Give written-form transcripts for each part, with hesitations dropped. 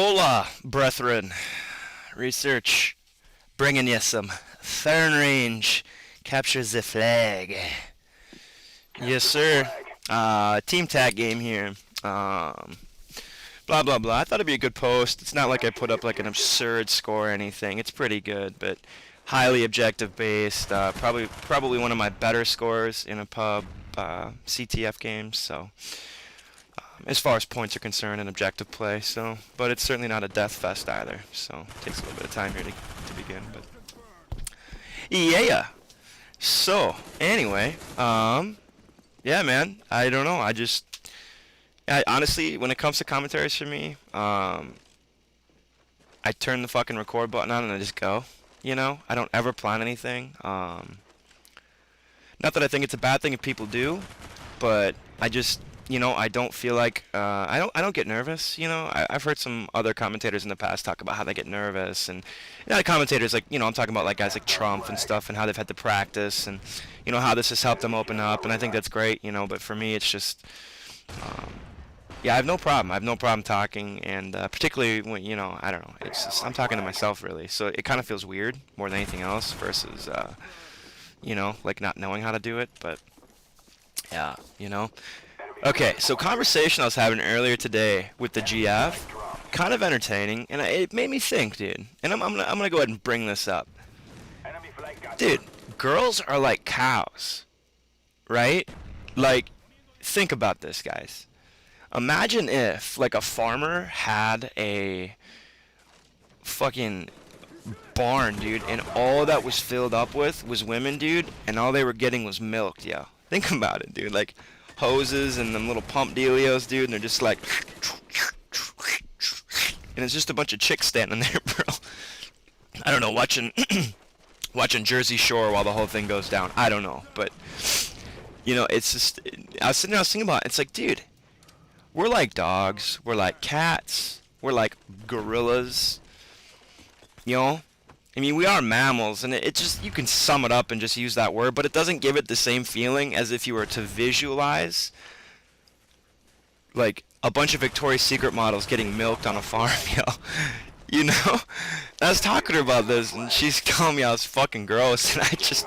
Hola, brethren. Research bringing you some Third Range capture the flag. Yes, sir. Team tag game here. Blah blah blah. I thought it'd be a good post. It's not like I put up like an absurd score or anything. It's pretty good, but highly objective based. Probably one of my better scores in a pub CTF game. So as far as points are concerned and objective play. So, but it's certainly not a death fest either. So it takes a little bit of time here to begin. But yeah. So anyway, yeah, man. I don't know. I honestly, when it comes to commentaries for me, I turn the fucking record button on and I just go. You know, I don't ever plan anything. Not that I think it's a bad thing if people do, but I just, you know, I don't feel like I don't get nervous. You know, I've heard some other commentators in the past talk about how they get nervous, and commentators like, you know, I'm talking about like guys like Trump and stuff, and how they've had to practice, and you know how this has helped them open up, and I think that's great. You know, but for me, it's just. Yeah, I have no problem. I have no problem talking, and particularly when, you know, I don't know. It's just, I'm talking to myself really, so it kind of feels weird more than anything else versus, you know, like not knowing how to do it. But yeah, you know. Okay, so conversation I was having earlier today with the GF, kind of entertaining, and it made me think, dude. And I'm gonna go ahead and bring this up, dude. Girls are like cows, right? Like, think about this, guys. Imagine if, like, a farmer had a fucking barn, dude, and all that was filled up with was women, dude, and all they were getting was milk, yo. Think about it, dude. Like, hoses and them little pump dealios, dude, and they're just like... And it's just a bunch of chicks standing there, bro. I don't know, watching Jersey Shore while the whole thing goes down. I don't know, but... You know, it's just... I was sitting there, I was thinking about it. It's like, dude... We're like dogs, we're like cats, we're like gorillas, you know? I mean, we are mammals, and it just, you can sum it up and just use that word, but it doesn't give it the same feeling as if you were to visualize, like, a bunch of Victoria's Secret models getting milked on a farm, yo. You know? I was talking to her about this, and she's calling me I was fucking gross, and I just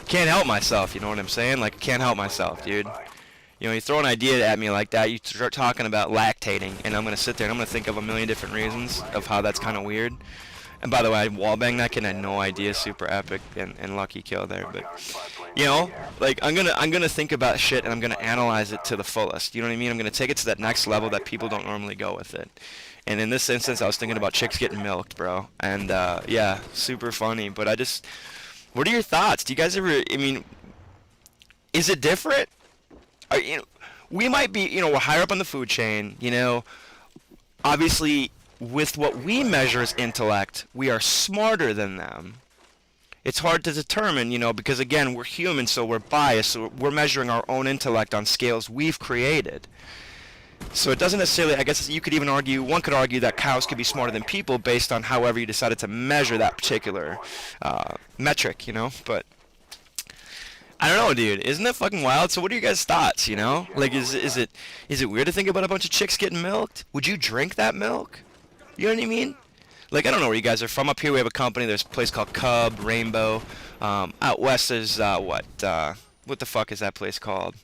can't help myself, you know what I'm saying? Like, I can't help myself, dude. You know, you throw an idea at me like that, you start talking about lactating, and I'm going to sit there and I'm going to think of a million different reasons of how that's kind of weird. And by the way, I wallbang that kid, I had no idea, super epic and lucky kill there. But, you know, like, I'm gonna think about shit and I'm going to analyze it to the fullest. You know what I mean? I'm going to take it to that next level that people don't normally go with it. And in this instance, I was thinking about chicks getting milked, bro. And, yeah, super funny. But what are your thoughts? Do you guys ever, I mean, is it different? You know, we might be, you know, we're higher up on the food chain, you know. Obviously, with what we measure as intellect, we are smarter than them. It's hard to determine, you know, because, again, we're human, so we're biased. So we're measuring our own intellect on scales we've created. So it doesn't necessarily, I guess you could even argue, one could argue that cows could be smarter than people based on however you decided to measure that particular metric, you know. But I don't know, dude. Isn't that fucking wild? So what are your guys' thoughts, you know? Like, is it weird to think about a bunch of chicks getting milked? Would you drink that milk? You know what I mean? Like, I don't know where you guys are from. Up here we have a company. There's a place called Cub, Rainbow. Out west there's, what the fuck is that place called?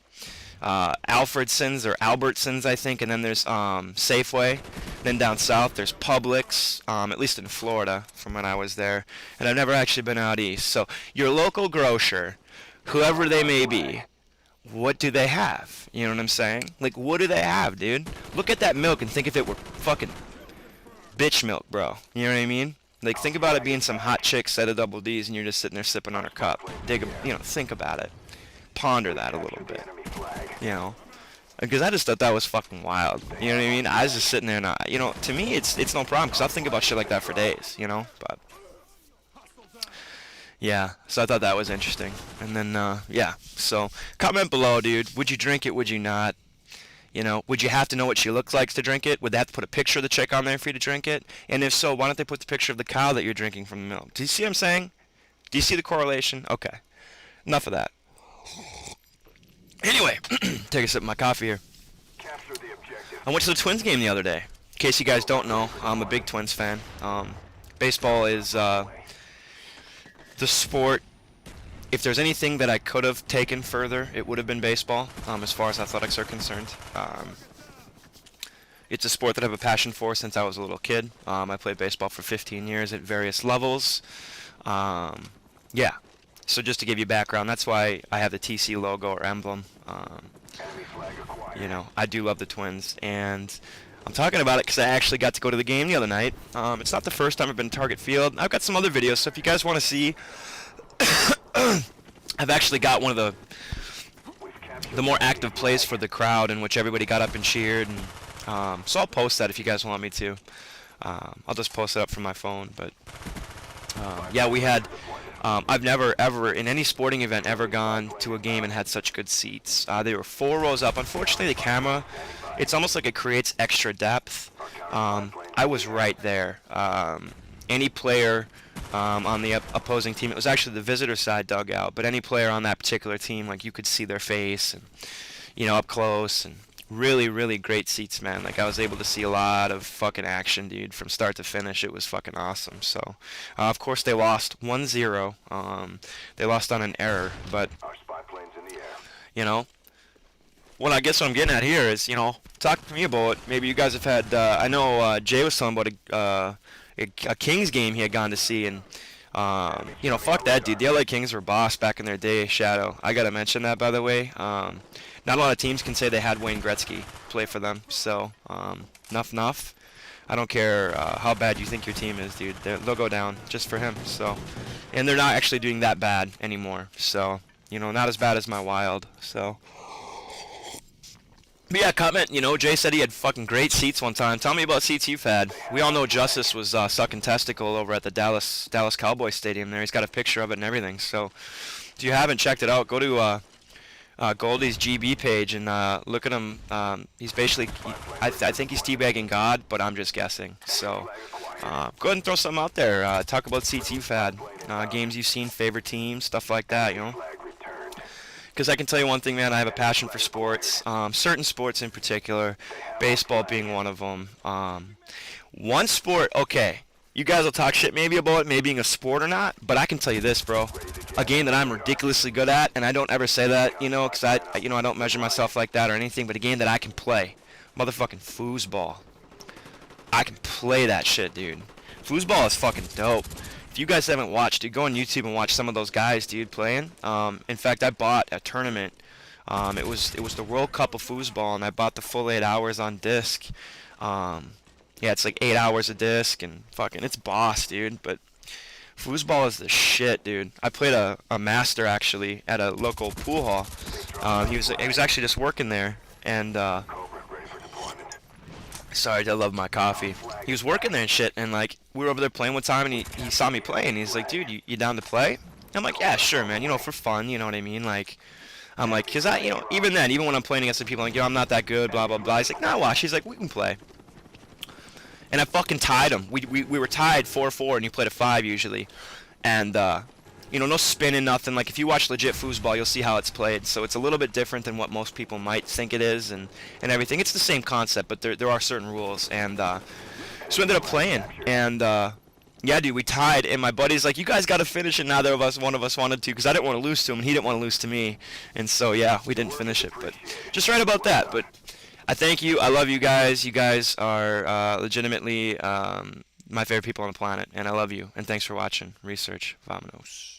Alfredsons or Albertsons, I think. And then there's Safeway. Then down south there's Publix, at least in Florida from when I was there. And I've never actually been out east. So your local grocer, whoever they may be, what do they have? You know what I'm saying? Like, what do they have, dude? Look at that milk and think if it were fucking bitch milk, bro. You know what I mean? Like, think about it being some hot chick, set of double D's, and you're just sitting there sipping on her cup. You know, think about it. Ponder that a little bit. You know? Because I just thought that was fucking wild. You know what I mean? I was just sitting there and, you know, to me, it's no problem, because I'll think about shit like that for days, you know? But yeah, so I thought that was interesting. And then, yeah, so comment below, dude. Would you drink it? Would you not? You know, would you have to know what she looks like to drink it? Would they have to put a picture of the chick on there for you to drink it? And if so, why don't they put the picture of the cow that you're drinking from the milk? Do you see what I'm saying? Do you see the correlation? Okay. Enough of that. Anyway, take a sip of my coffee here. I went to the Twins game the other day. case you guys don't know, I'm a big Twins fan. Baseball is the sport. If there's anything that I could have taken further, it would have been baseball, as far as athletics are concerned. It's a sport that I have a passion for since I was a little kid. I played baseball for 15 years at various levels. Yeah, so just to give you background, that's why I have the TC logo or emblem. You know, I do love the Twins, and I'm talking about it because I actually got to go to the game the other night. It's not the first time I've been to Target Field. I've got some other videos, so if you guys want to see, I've actually got one of the more active plays for the crowd in which everybody got up and cheered, and so I'll post that if you guys want me to. I'll just post it up from my phone, but yeah, we had I've never ever in any sporting event ever gone to a game and had such good seats. They were 4 rows up. Unfortunately, the camera, it's almost like it creates extra depth. I was right there. Any player on the opposing team, it was actually the visitor side dugout, but any player on that particular team, like, you could see their face, and, you know, up close, and really, really great seats, man. Like, I was able to see a lot of fucking action, dude, from start to finish. It was fucking awesome. So, of course, they lost 1-0. They lost on an error, but, you know, what I guess what I'm getting at here is, you know, talk to me about it. Maybe you guys have had, I know Jay was talking about a Kings game he had gone to see, and, you know, fuck that, dude. The LA Kings were boss back in their day, Shadow. I gotta mention that, by the way. Not a lot of teams can say they had Wayne Gretzky play for them, so, nuff. I don't care how bad you think your team is, dude. They'll go down just for him, so. And they're not actually doing that bad anymore, so, you know, not as bad as my Wild, so. But yeah, comment, you know, Jay said he had fucking great seats one time. Tell me about seats you've had. We all know Justice was sucking testicle over at the Dallas Cowboys Stadium there. He's got a picture of it and everything. So if you haven't checked it out, go to Goldie's GB page and look at him. He's basically, I think he's teabagging God, but I'm just guessing. So go ahead and throw something out there. Talk about seats you've had, games you've seen, favorite teams, stuff like that, you know. Because I can tell you one thing, man, I have a passion for sports, certain sports in particular, baseball being one of them. One sport, okay, you guys will talk shit maybe about it, maybe being a sport or not, but I can tell you this, bro, a game that I'm ridiculously good at, and I don't ever say that, you know, because I don't measure myself like that or anything, but a game that I can play, motherfucking foosball. I can play that shit, dude. Foosball is fucking dope. If you guys haven't watched, dude, go on YouTube and watch some of those guys, dude, playing. In fact, I bought a tournament. It was the World Cup of Foosball, and I bought the full 8 hours on disc. Yeah, it's like 8 hours a disc, and fucking, it's boss, dude. But foosball is the shit, dude. I played a master actually at a local pool hall. He was actually just working there, and sorry, I love my coffee. He was working there and shit, and like we were over there playing one time, and he saw me play, and he's like, dude, you down to play? I'm like, yeah, sure, man. You know, for fun, you know what I mean? Like, I'm like, cause I, you know, even when I'm playing against the people, I'm like, yo, I'm not that good, blah blah blah. He's like, nah, watch. He's like, we can play. And I fucking tied him. We were tied 4-4, and you played a 5 usually, and you know, no spinning, nothing. Like, if you watch legit foosball, you'll see how it's played. So it's a little bit different than what most people might think it is, and everything. It's the same concept, but there are certain rules. And so we ended up playing, and yeah, dude, we tied. And my buddy's like, you guys got to finish it. Neither of us, one of us wanted to, because I didn't want to lose to him, and he didn't want to lose to me. And so yeah, we didn't finish it. But just right about that. But I thank you. I love you guys. You guys are legitimately my favorite people on the planet, and I love you. And thanks for watching. Research. Vamonos.